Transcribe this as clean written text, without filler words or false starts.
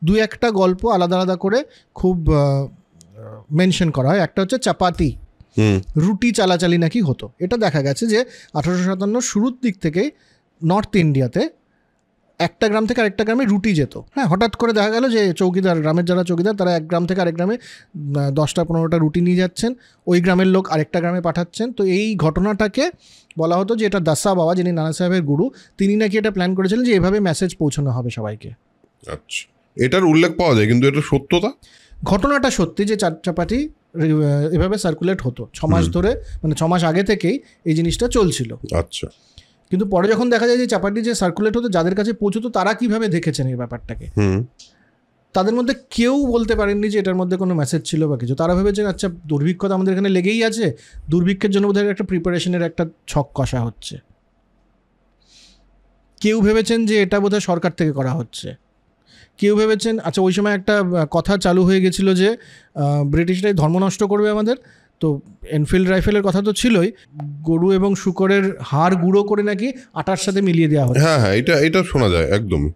দু একটা গল্প আলাদা আলাদা করে খুব মেনশন করা হয়। একটা হচ্ছে চাপাতি, রুটি চালাচালি নাকি হতো। এটা দেখা গেছে যে 1857 শুরুর দিক থেকেই নর্থ ইন্ডিয়াতে একটা গ্রাম থেকে আরেকটা গ্রামে রুটি যেত। হ্যাঁ, হঠাৎ করে দেখা গেল যে চৌকিদার, গ্রামের যারা চৌকিদার তারা এক গ্রাম থেকে আরেক গ্রামে 10-15টা রুটি নিয়ে যাচ্ছেন, ওই গ্রামের লোক আরেকটা গ্রামে পাঠাচ্ছেন। তো এই ঘটনাটাকে বলা হতো যে এটা দাসা বাবা, যিনি নানা সাহেবের গুরু, তিনি নাকি এটা প্ল্যান করেছিলেন যে এভাবে মেসেজ পৌঁছানো হবে সবাইকে। আচ্ছা, এটার উল্লেখ পাওয়া যায়, কিন্তু এটা সত্যতা, ঘটনাটা সত্যি যে চাপাটি এভাবে সার্কুলেট হতো 6 মাস ধরে, মানে 6 মাস আগে থেকেই এই জিনিসটা চলছিল। আচ্ছা, কিন্তু পরে যখন দেখা যায় যে চাপাটি যে সার্কুলেট হতো, যাদের কাছে পৌঁছতো তারা কিভাবে দেখেছেন এই ব্যাপারটাকে, তাদের মধ্যে কেউ বলতে পারেননি যে এটার মধ্যে কোনো মেসেজ ছিল বা কিছু। তারা ভেবেছেন আচ্ছা দুর্ভিক্ষ তো আমাদের এখানে লেগেই আছে, দুর্ভিক্ষের জন্য বোধহয় একটা প্রিপারেশনের একটা ছক কষা হচ্ছে। কেউ ভেবেছেন যে এটা বোধহয় সরকার থেকে করা হচ্ছে। কেউ ভেবেছেন আচ্ছা ওই সময় একটা কথা চালু হয়ে গেছিলো যে ব্রিটিশরাই ধর্ম নষ্ট করবে আমাদের, তো এনফিল্ড রাইফেলের কথা তো ছিলই, গরু এবং শূকরের হাড় গুঁড়ো করে নাকি আটার সাথে মিলিয়ে দেওয়া হয়। হ্যাঁ, এটা শোনা যায় একদমই।